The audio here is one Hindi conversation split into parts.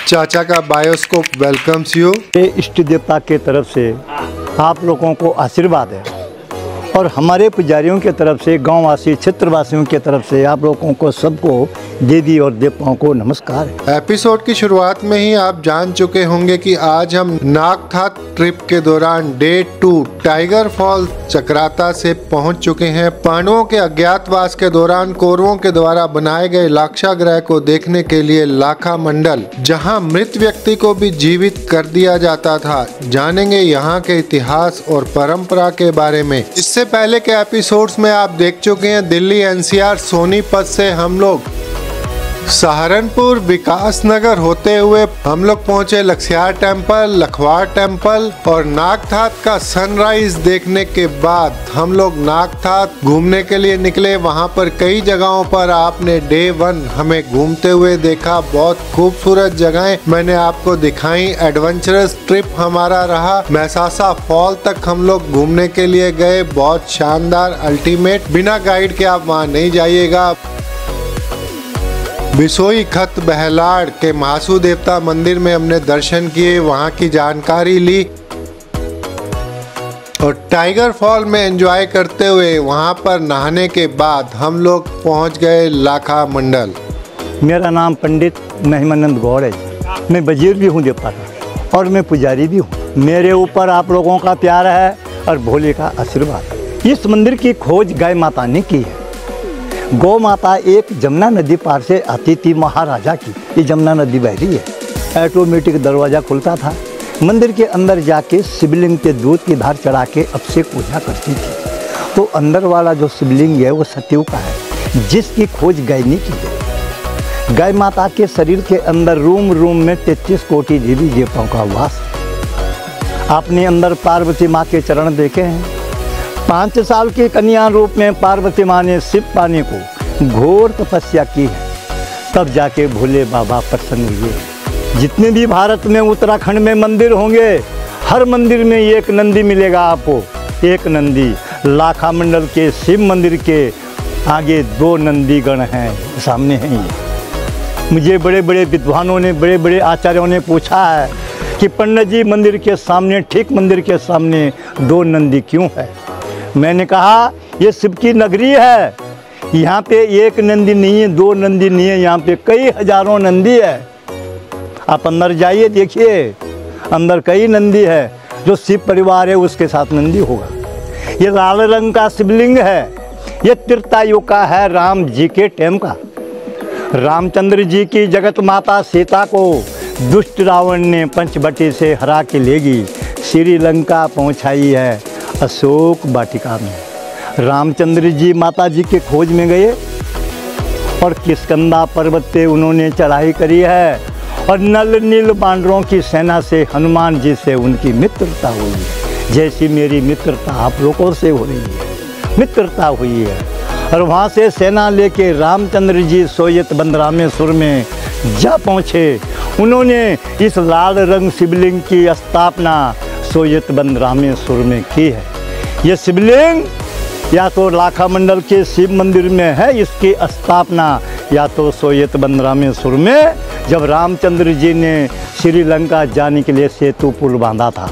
चाचा का बायोस्कोप वेलकम्स यू। इष्ट देवता के तरफ से आप लोगों को आशीर्वाद है और हमारे पुजारियों के तरफ से, गांववासी क्षेत्रवासियों के तरफ से आप लोगों को सबको, देवी और देवताओं को नमस्कार है। एपिसोड की शुरुआत में ही आप जान चुके होंगे कि आज हम नागथा ट्रिप के दौरान डे 2 टाइगर फॉल चक्राता से पहुंच चुके हैं। पांडवों के अज्ञातवास के दौरान कौरवों के द्वारा बनाए गए लाक्षागृह को देखने के लिए लाखा मंडल, जहां मृत व्यक्ति को भी जीवित कर दिया जाता था, जानेंगे यहाँ के इतिहास और परंपरा के बारे में। इससे पहले के एपिसोड्स में आप देख चुके हैं दिल्ली NCR सोनीपत से हम लोग सहारनपुर विकास नगर होते हुए हम लोग पहुंचे लक्ष्यार टेम्पल, लखवाड़ टेम्पल और नागथात का सनराइज देखने के बाद हम लोग नागथात घूमने के लिए निकले। वहां पर कई जगहों पर आपने डे 1 हमें घूमते हुए देखा। बहुत खूबसूरत जगहें मैंने आपको दिखाई। एडवेंचरस ट्रिप हमारा रहा। मैसासा फॉल तक हम लोग घूमने के लिए गए। बहुत शानदार, अल्टीमेट। बिना गाइड के आप वहां नहीं जाइएगा। बिसोई खत बहलाड़ के महासू देवता मंदिर में हमने दर्शन किए, वहां की जानकारी ली और टाइगर फॉल में एंजॉय करते हुए वहां पर नहाने के बाद हम लोग पहुंच गए लाखा मंडल। मेरा नाम पंडित महिमानंद गौड़ है। मैं वजीर भी हूँ देवता का और मैं पुजारी भी हूँ। मेरे ऊपर आप लोगों का प्यार है और भोले का आशीर्वाद। इस मंदिर की खोज गाय माता ने की है। गौ माता एक जमुना नदी पार से आती थी, महाराजा की। ये जमुना नदी बह रही है। ऑटोमेटिक दरवाज़ा खुलता था। मंदिर के अंदर जाके शिवलिंग के दूध की धार चढ़ा के अभिषेक पूजा करती थी। तो अंदर वाला जो शिवलिंग है वो सत्यु का है, जिसकी खोज गाय ने की है। गाय माता के शरीर के अंदर रूम रूम में 33 कोटि देवी देवताओं का वास है। आपने अंदर पार्वती माँ के चरण देखे हैं। 5 साल की कन्या रूप में पार्वती माँ ने शिव पाने को घोर तपस्या की है, तब जाके भोले बाबा प्रसन्न हुए। जितने भी भारत में, उत्तराखंड में मंदिर होंगे, हर मंदिर में एक नंदी मिलेगा आपको। एक नंदी लाखा मंडल के शिव मंदिर के आगे 2 नंदी गण हैं, सामने हैं। ये मुझे बड़े बड़े विद्वानों ने, बड़े बड़े आचार्यों ने पूछा है कि पंडित जी मंदिर के सामने, ठीक मंदिर के सामने 2 नंदी क्यों है? मैंने कहा ये शिव की नगरी है। यहाँ पे एक नंदी नहीं है, 2 नंदी नहीं है, यहाँ पे कई हजारों नंदी है। आप अंदर जाइए, देखिए अंदर कई नंदी है। जो शिव परिवार है उसके साथ नंदी होगा। ये लाल रंग का शिवलिंग है। ये त्रेतायुग का है, राम जी के टाइम का। रामचंद्र जी की जगत माता सीता को दुष्ट रावण ने पंचवटी से हरा के लेगी, श्रीलंका पहुँचाई है अशोक वाटिका में। रामचंद्र जी माता जी के खोज में गए और किष्किंधा पर्वत पे उन्होंने चढ़ाई करी है और नल नील बानरों की सेना से हनुमान जी से उनकी मित्रता हुई है। जैसी मेरी मित्रता आप लोगों से हो रही है, मित्रता हुई है। और वहाँ से सेना लेके रामचंद्र जी सोयत बंदरामेश्वर में जा पहुँचे। उन्होंने इस लाल रंग शिवलिंग की स्थापना सोयत बंदरामेश्वर में की है। ये शिवलिंग या तो लाखा मंडल के शिव मंदिर में है इसकी स्थापना, या तो सोयत बंदरामेश्वर में, जब रामचंद्र जी ने श्रीलंका जाने के लिए सेतु पुल बांधा था।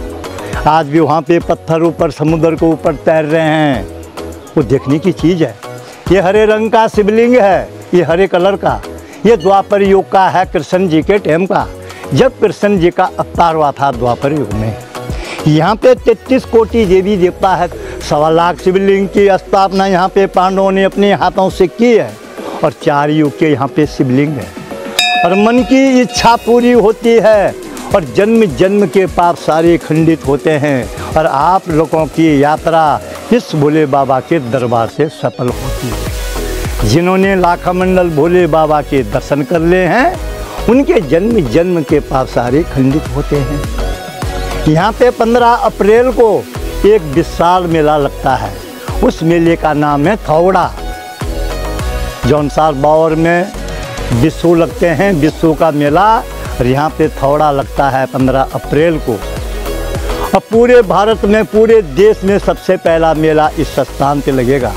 आज भी वहाँ पे पत्थर ऊपर समुद्र के ऊपर तैर रहे हैं, वो देखने की चीज़ है। ये हरे रंग का शिवलिंग है, ये हरे कलर का। ये द्वापर युग का है, कृष्ण जी के टाइम का, जब कृष्ण जी का अवतार हुआ था द्वापर युग में। यहाँ पे 33 कोटि देवी देवता है। 1.25 लाख शिवलिंग की स्थापना यहाँ पे पांडवों ने अपने हाथों से की है और 4 युग के यहाँ पे शिवलिंग है। और मन की इच्छा पूरी होती है और जन्म जन्म के पाप सारे खंडित होते हैं और आप लोगों की यात्रा इस भोले बाबा के दरबार से सफल होती है। जिन्होंने लाखा मंडल भोले बाबा के दर्शन कर ले हैं, उनके जन्म जन्म के पाप सारे खंडित होते हैं। यहाँ पे 15 अप्रैल को एक विशाल मेला लगता है। उस मेले का नाम है थौड़ा। जौनसार बावर में विश्व लगते हैं, विश्व का मेला, और यहाँ पे थौड़ा लगता है 15 अप्रैल को। अब पूरे भारत में, पूरे देश में सबसे पहला मेला इस स्थान पे लगेगा।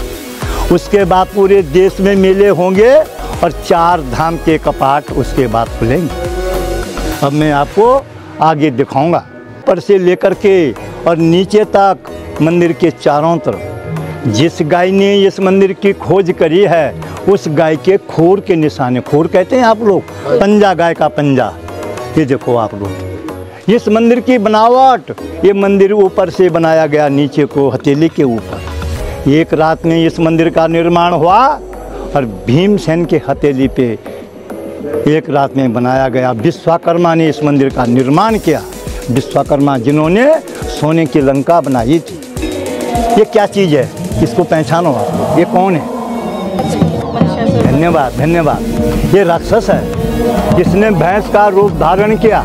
उसके बाद पूरे देश में मेले होंगे और 4 धाम के कपाट उसके बाद खुलेंगे। अब मैं आपको आगे दिखाऊंगा। ऊपर से लेकर के और नीचे तक मंदिर के चारों तरफ जिस गाय ने इस मंदिर की खोज करी है उस गाय के खूर के निशाने, खूर कहते हैं आप लोग, पंजा, गाय का पंजा। ये देखो आप लोग इस मंदिर की बनावट, ये मंदिर ऊपर से बनाया गया नीचे को हथेली के ऊपर। एक रात में इस मंदिर का निर्माण हुआ और भीमसेन के हथेली पे एक रात में बनाया गया। विश्वकर्मा ने इस मंदिर का निर्माण किया, विश्वकर्मा जिन्होंने सोने की लंका बनाई थी। ये क्या चीज़ है, इसको पहचानो आप, ये कौन है? धन्यवाद धन्यवाद। ये राक्षस है जिसने भैंस का रूप धारण किया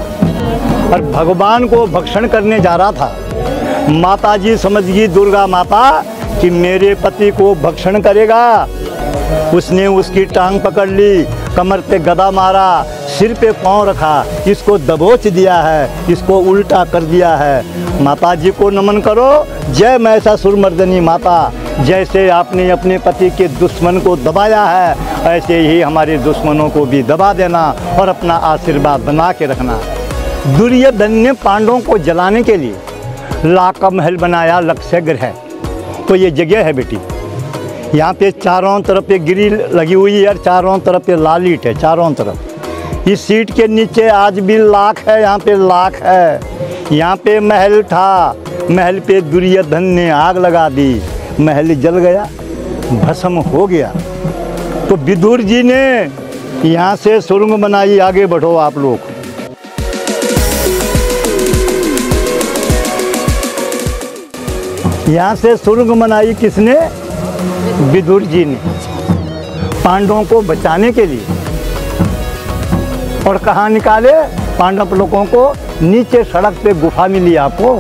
और भगवान को भक्षण करने जा रहा था। माता जी समझ गई, दुर्गा माता, कि मेरे पति को भक्षण करेगा। उसने उसकी टांग पकड़ ली, कमर पे गदा मारा, सिर पे पांव रखा, इसको दबोच दिया है, इसको उल्टा कर दिया है। माता जी को नमन करो, जय महिषासुरमर्दिनी माता। जैसे आपने अपने पति के दुश्मन को दबाया है, ऐसे ही हमारे दुश्मनों को भी दबा देना और अपना आशीर्वाद बना के रखना। दुर्योधन ने पांडवों को जलाने के लिए लाख का महल बनाया, लक्ष्य ग्रह। तो ये जगह है बेटी, यहाँ पे चारों तरफ पे गिरी लगी हुई है और चारों तरफ पे लाल ईंट है चारों तरफ। इस सीट के नीचे आज भी लाख है, यहाँ पे लाख है। यहाँ पे महल था, महल पे दुर्योधन ने आग लगा दी, महल जल गया, भस्म हो गया। तो विदुर जी ने यहाँ से सुरंग बनाई। आगे बढ़ो आप लोग। यहाँ से सुरंग बनाई किसने? विदुर जी ने, पांडवों को बचाने के लिए। और कहाँ निकाले पांडव लोगों को? नीचे सड़क पे गुफा मिली आपको,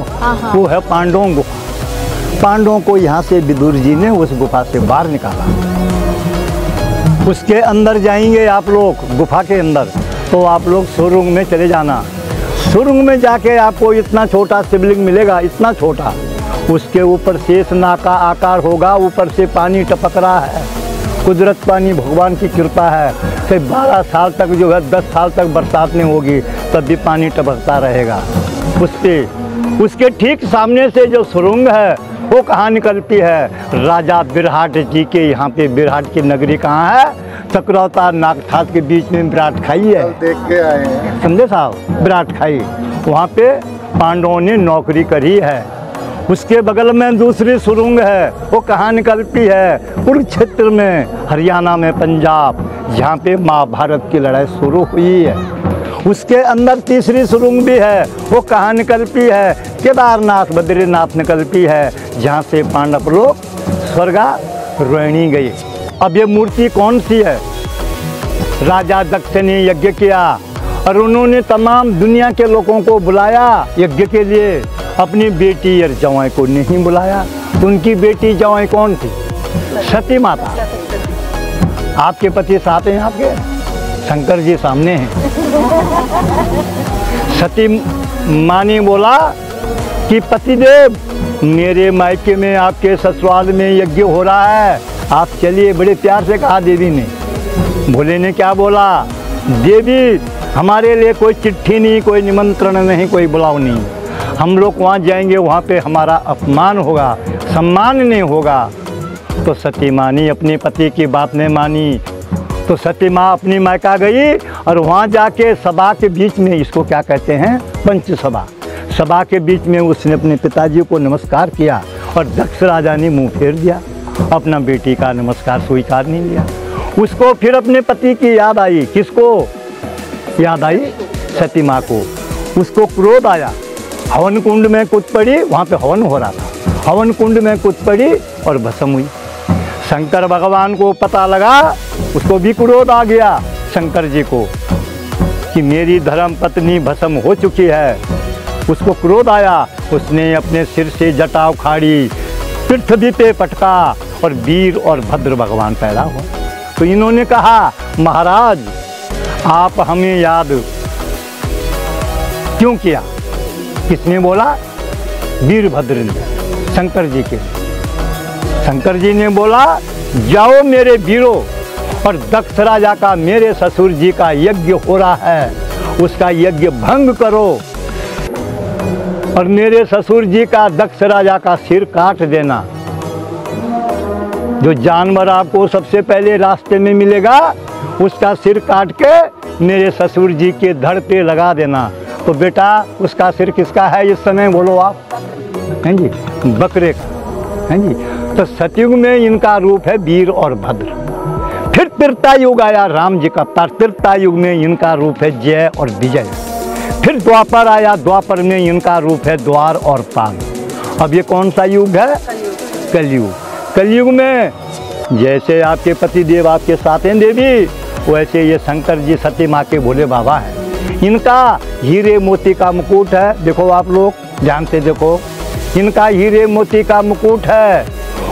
वो है पांडवों गुफा। पांडवों को यहाँ से विदुर जी ने उस गुफा से बाहर निकाला। उसके अंदर जाएंगे आप लोग, गुफा के अंदर, तो आप लोग सुरंग में चले जाना। सुरंग में जाके आपको इतना छोटा शिवलिंग मिलेगा, इतना छोटा। उसके ऊपर शेष नाग का आकार होगा, ऊपर से पानी टपक रहा है, कुदरत पानी, भगवान की कृपा है। फिर 12 साल तक जो है, 10 साल तक बरसात नहीं होगी, तब भी पानी टपकता रहेगा उस पर। उसके ठीक सामने से जो सुरंग है वो कहाँ निकलती है? राजा बिरहाट जी के यहाँ पे, बिरहाट की नगरी कहाँ है? चक्रौता नागठाट के बीच में विराट खाई है, देख के आए हैं, समझे साहब, विराट खाई। वहाँ पे पांडवों ने नौकरी करी है। उसके बगल में दूसरी सुरंग है, वो कहाँ निकलती है? कुरुक्षेत्र में, हरियाणा में, पंजाब, जहाँ पे महाभारत की लड़ाई शुरू हुई है। उसके अंदर तीसरी सुरंग भी है, वो कहाँ निकलती है? केदारनाथ, बद्रीनाथ निकलती है, जहाँ से पांडव लोग स्वर्गारोहिणी गए। अब ये मूर्ति कौन सी है? राजा दक्ष ने यज्ञ किया और उन्होंने तमाम दुनिया के लोगों को बुलाया यज्ञ के लिए, अपनी बेटी और जवाई को नहीं बुलाया। उनकी बेटी जवाई कौन थी? सती माता। आपके पति साथ हैं, आपके शंकर जी सामने हैं। सती माँ ने बोला कि पतिदेव, मेरे मायके में, आपके ससुराल में यज्ञ हो रहा है, आप चलिए। बड़े प्यार से कहा देवी ने। भोले ने क्या बोला? देवी, हमारे लिए कोई चिट्ठी नहीं, कोई निमंत्रण नहीं, कोई बुलाव नहीं। हम लोग वहाँ जाएंगे, वहाँ पे हमारा अपमान होगा, सम्मान नहीं होगा। तो सती माँ ने अपने पति की बात नहीं मानी। तो सती माँ अपनी मायका गई और वहाँ जाके सभा के बीच में, इसको क्या कहते हैं? पंचसभा। सभा के बीच में उसने अपने पिताजी को नमस्कार किया और दक्ष राजा ने मुँह फेर दिया, अपना बेटी का नमस्कार स्वीकार नहीं लिया। उसको फिर अपने पति की याद आई। किसको याद आई? सती माँ को। उसको क्रोध आया, हवन कुंड में कूद पड़ी, वहाँ पे हवन हो रहा था, हवन कुंड में कूद पड़ी और भस्म हुई। शंकर भगवान को पता लगा, उसको भी क्रोध आ गया शंकर जी को कि मेरी धर्म पत्नी भस्म हो चुकी है। उसको क्रोध आया, उसने अपने सिर से जटा उखाड़ी, पृथ्वी पे पटका और वीर और भद्र भगवान पैदा हुआ। तो इन्होंने कहा, महाराज आप हमें याद क्यों किया? किसने बोला? वीरभद्र ने, शंकर जी के। शंकर जी ने बोला, जाओ मेरे वीरों, और दक्ष राजा का, मेरे ससुर जी का यज्ञ हो रहा है, उसका यज्ञ भंग करो और मेरे ससुर जी का दक्ष राजा का सिर काट देना। जो जानवर आपको सबसे पहले रास्ते में मिलेगा उसका सिर काट के मेरे ससुर जी के धड़ पे लगा देना। तो बेटा उसका सिर किसका है इस समय बोलो आप? हैं जी, बकरे का। हैं जी, तो सतयुग में इनका रूप है वीर और भद्र। फिर त्रेता युग आया राम जी का, त्रेता युग में इनका रूप है जय और विजय। फिर द्वापर आया, द्वापर में इनका रूप है द्वार और पाल। अब ये कौन सा युग है? कलयुग। कलयुग में जैसे आपके पतिदेव आपके साथ हैं देवी, वैसे ये शंकर जी सती माँ के भोले बाबा हैं। इनका हीरे मोती का मुकुट है, देखो आप लोग ध्यान से देखो, इनका हीरे मोती का मुकुट है।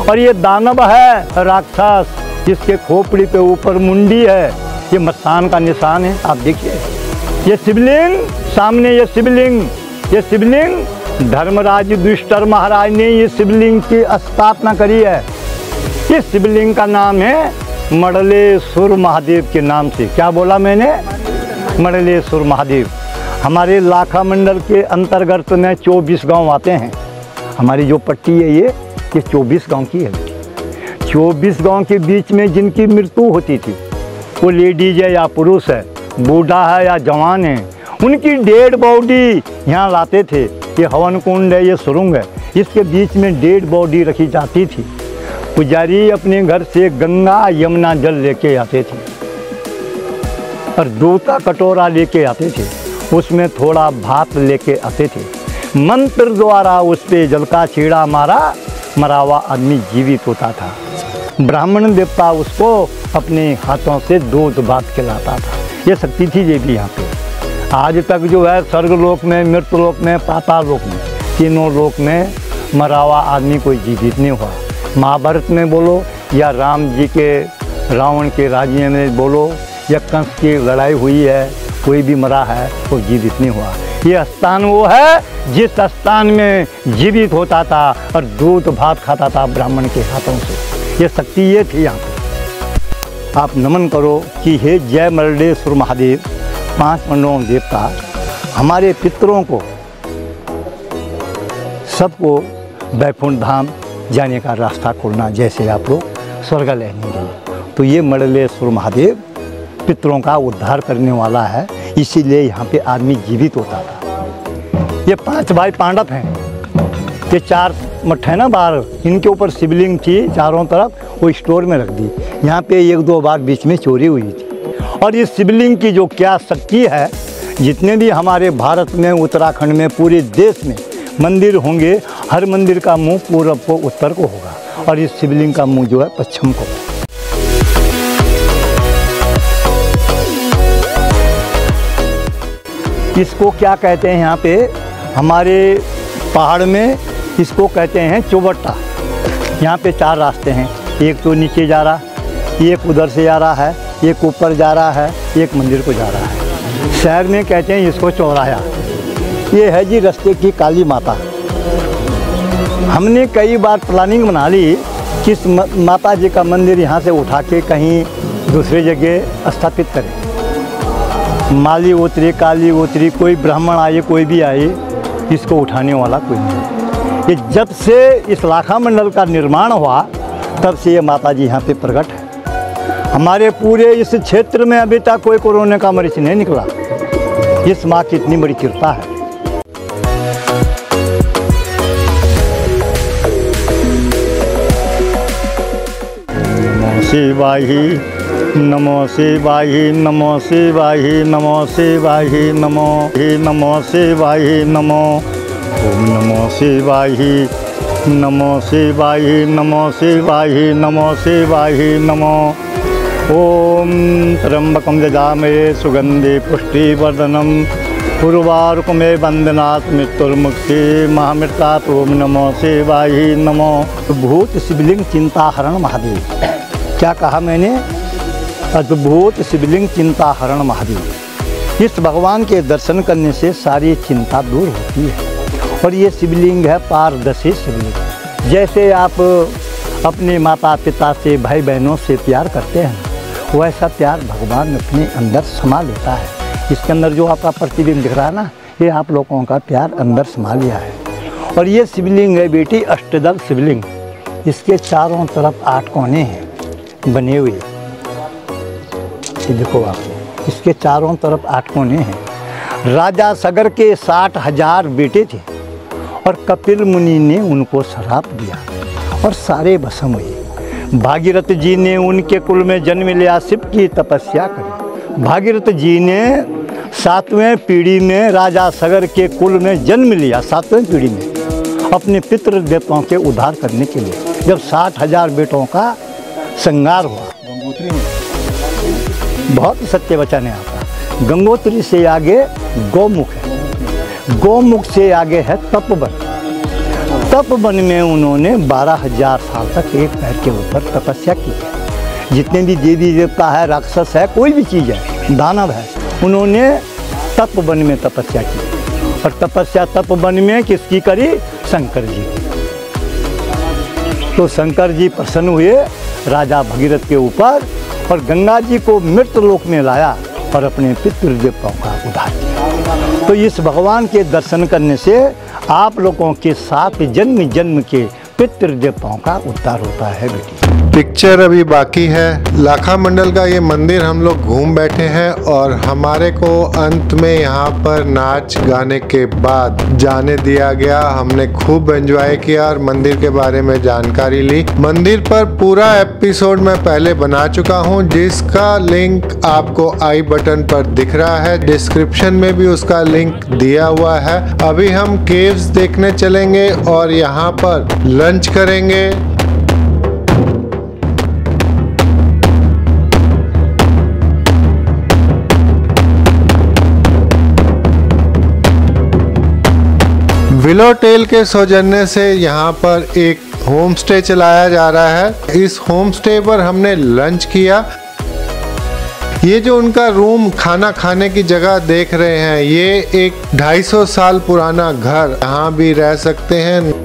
और ये दानव है राक्षस, जिसके खोपड़ी पे ऊपर मुंडी है, ये मस्तान का निशान है। आप देखिए ये शिवलिंग सामने, ये शिवलिंग धर्मराज युधिष्ठिर महाराज ने ये शिवलिंग की स्थापना करी है। इस शिवलिंग का नाम है मडलेश्वर महादेव के नाम से। क्या बोला मैंने? मडलेश्वर महादेव। हमारे लाखा मंडल के अंतर्गत में 24 गांव आते हैं। हमारी जो पट्टी है ये 24 गांव की है। 24 गांव के बीच में जिनकी मृत्यु होती थी, वो लेडीज है या पुरुष है, बूढ़ा है या जवान है, उनकी डेड बॉडी यहाँ लाते थे। ये हवन कुंड है, ये सुरंग है, इसके बीच में डेड बॉडी रखी जाती थी। पुजारी अपने घर से गंगा यमुना जल लेके आते थे और दूध का कटोरा लेके आते थे, उसमें थोड़ा भात लेके आते थे। मंत्र द्वारा उस पे जल का छीड़ा मारा, मरा हुआ आदमी जीवित होता था। ब्राह्मण देवता उसको अपने हाथों से दूध भात खिलाता था। ये शक्ति थी देवी यहाँ पे। आज तक जो है स्वर्गलोक में, मृत्युलोक में, पाताल लोक में, तीनों लोक में मरा हुआ आदमी कोई जीवित नहीं हुआ। महाभारत में बोलो या राम जी के रावण के राज्य में बोलो या कंस की लड़ाई हुई है, कोई भी मरा है वो जीवित नहीं हुआ। ये स्थान वो है जिस स्थान में जीवित होता था और दूध भात खाता था ब्राह्मण के हाथों से। ये शक्ति ये थी यहाँ पे। आप नमन करो कि हे जय मडलेश्वर महादेव, 5 मंडलों देवता, हमारे पितरों को सबको वैकुंठ धाम जाने का रास्ता खोलना, जैसे आप लोग स्वर्ग लेने गए। तो ये मडलेश्वर महादेव पितरों का उद्धार करने वाला है, इसीलिए यहाँ पे आदमी जीवित होता था। ये 5 भाई पांडव हैं, ये 4 मठ है ना बाहर, इनके ऊपर शिवलिंग थी चारों तरफ, वो स्टोर में रख दी। यहाँ पे 1-2 बार बीच में चोरी हुई थी। और इस शिवलिंग की जो क्या शक्ति है, जितने भी हमारे भारत में, उत्तराखंड में, पूरे देश में मंदिर होंगे, हर मंदिर का मुंह पूरब को, उत्तर को होगा, और इस शिवलिंग का मुंह जो है पश्चिम को। इसको क्या कहते हैं यहाँ पे हमारे पहाड़ में, इसको कहते हैं चौबट्टा। यहाँ पे 4 रास्ते हैं, एक तो नीचे जा रहा, एक उधर से जा रहा है, एक ऊपर जा रहा है, एक मंदिर को जा रहा है। शहर में कहते हैं इसको चौराया। ये है जी रास्ते की काली माता। हमने कई बार प्लानिंग बना ली कि इस माता जी का मंदिर यहाँ से उठा के कहीं दूसरी जगह स्थापित करें। माली उतरी, काली उतरी, कोई ब्राह्मण आए, कोई भी आए, इसको उठाने वाला कोई नहीं। ये जब से इस लाखा मंडल का निर्माण हुआ, तब से ये माता जी यहाँ पे प्रकट है। हमारे पूरे इस क्षेत्र में अभी तक कोई कोरोना का मरीज नहीं निकला। इस माँ की इतनी बड़ी कृपा है। शिवाही नमो शिवाही नमो शिवाही नमो शिवाही नमो नमो शिवाही नमो ओम नमो शिवाही नमो शिवाही नमो शिवाही नमो शिवाही नमो ओम त्र्यंबकं यजामहे सुगंधि पुष्टिवर्धनम उर्वारुकमे वंदनात् मृत्युर्मुक्ति महामृतात् ओम नमो शिवाही नमो। भूत शिवलिंग चिंताहरण महादेव। क्या कहा मैंने? अद्भुत शिवलिंग चिंताहरण महादेव। इस भगवान के दर्शन करने से सारी चिंता दूर होती है। और ये शिवलिंग है पारदर्शी शिवलिंग। जैसे आप अपने माता पिता से, भाई बहनों से प्यार करते हैं, वैसा प्यार भगवान अपने अंदर समा लेता है। इसके अंदर जो आपका प्रतिबिंब दिख रहा है ना, ये आप लोगों का प्यार अंदर समा लिया है। और ये शिवलिंग है बेटी, अष्टदल शिवलिंग। इसके चारों तरफ 8 कोने हैं बने हुए। ये देखो आप, इसके चारों तरफ 8 कोने हैं। राजा सगर के 60,000 बेटे थे और कपिल मुनि ने उनको श्राप दिया और सारे भस्म हुए। भागीरथ जी ने उनके कुल में जन्म लिया, शिव की तपस्या करी। भागीरथ जी ने 7वें पीढ़ी में राजा सगर के कुल में जन्म लिया, 7वें पीढ़ी में, अपने पितृ देवताओं के उद्धार करने के लिए। जब 60,000 बेटों का संहार हुआ, गंगोत्री में, बहुत सत्य वचन है आपका। गंगोत्री से आगे गौमुख है, गौमुख से आगे है तपवन। तपवन में उन्होंने 12,000 साल तक एक पैर के ऊपर तपस्या की है। जितने भी देवी देवता है, राक्षस है, कोई भी चीज़ है, दानव है, उन्होंने तपवन में तपस्या की। और तपस्या तपवन में किसकी करी? शंकर जी की। तो शंकर जी प्रसन्न हुए राजा भगीरथ के ऊपर और गंगा जी को मृतलोक में लाया और अपने पितृदेवताओं का उद्धार किया। तो इस भगवान के दर्शन करने से आप लोगों के 7 जन्म जन्म के पितृदेवताओं का उद्धार होता है बेटी। पिक्चर अभी बाकी है। लाखा मंडल का ये मंदिर हम लोग घूम बैठे हैं और हमारे को अंत में यहाँ पर नाच गाने के बाद जाने दिया गया। हमने खूब एंजॉय किया और मंदिर के बारे में जानकारी ली। मंदिर पर पूरा एपिसोड मैं पहले बना चुका हूँ, जिसका लिंक आपको आई बटन पर दिख रहा है। डिस्क्रिप्शन में भी उसका लिंक दिया हुआ है। अभी हम केव्स देखने चलेंगे और यहाँ पर लंच करेंगे। विलोटेल के सौजन्य से यहाँ पर एक होम स्टे चलाया जा रहा है। इस होम स्टे पर हमने लंच किया। ये जो उनका रूम, खाना खाने की जगह देख रहे हैं, ये एक 250 साल पुराना घर, यहाँ भी रह सकते हैं।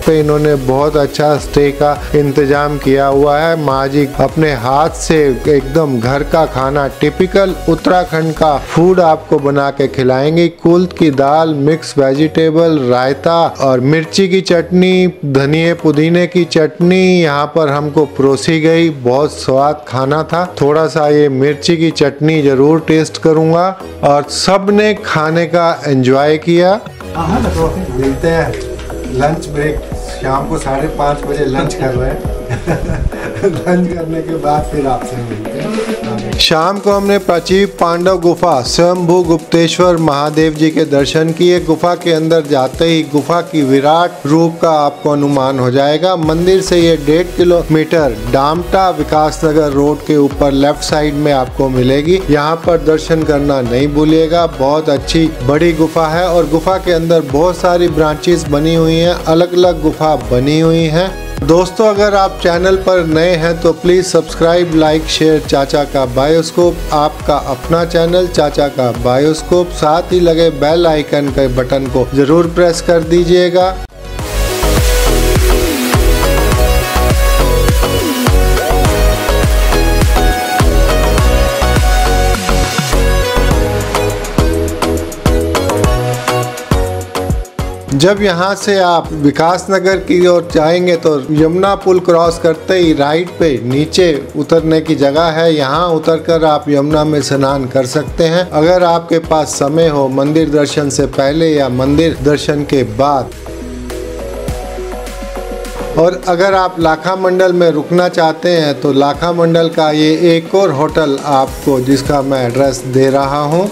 पे इन्होंने बहुत अच्छा स्टे का इंतजाम किया हुआ है। माँ जी अपने हाथ से एकदम घर का खाना, टिपिकल उत्तराखंड का फूड आपको बना के खिलाएंगे। कुल्थ की दाल, मिक्स वेजिटेबल, रायता और मिर्ची की चटनी, धनिए पुदीने की चटनी यहाँ पर हमको परोसी गई। बहुत स्वाद खाना था। थोड़ा सा ये मिर्ची की चटनी जरूर टेस्ट करूँगा। और सब ने खाने का एंजॉय किया। मिलते हैं लंच ब्रेक, शाम को 5:30 बजे लंच कर रहे हैं। लंच करने के बाद फिर आपसे मिलते हैं। शाम को हमने प्राचीन पांडव गुफा, स्वयंभू गुप्तेश्वर महादेव जी के दर्शन किए। गुफा के अंदर जाते ही गुफा की विराट रूप का आपको अनुमान हो जाएगा। मंदिर से ये 1.5 किलोमीटर डामटा विकासनगर रोड के ऊपर लेफ्ट साइड में आपको मिलेगी। यहाँ पर दर्शन करना नहीं भूलिएगा। बहुत अच्छी बड़ी गुफा है और गुफा के अंदर बहुत सारी ब्रांचेस बनी हुई हैं, अलग अलग गुफा बनी हुई हैं। दोस्तों, अगर आप चैनल पर नए हैं तो प्लीज़ सब्सक्राइब, लाइक, शेयर चाचा का बायोस्कोप, आपका अपना चैनल चाचा का बायोस्कोप। साथ ही लगे बेल आइकन के बटन को जरूर प्रेस कर दीजिएगा। जब यहाँ से आप विकासनगर की ओर जाएंगे तो यमुना पुल क्रॉस करते ही राइट पे नीचे उतरने की जगह है। यहाँ उतरकर आप यमुना में स्नान कर सकते हैं, अगर आपके पास समय हो, मंदिर दर्शन से पहले या मंदिर दर्शन के बाद। और अगर आप लाखा मंडल में रुकना चाहते हैं तो लाखा मंडल का ये एक और होटल आपको, जिसका मैं एड्रेस दे रहा हूँ।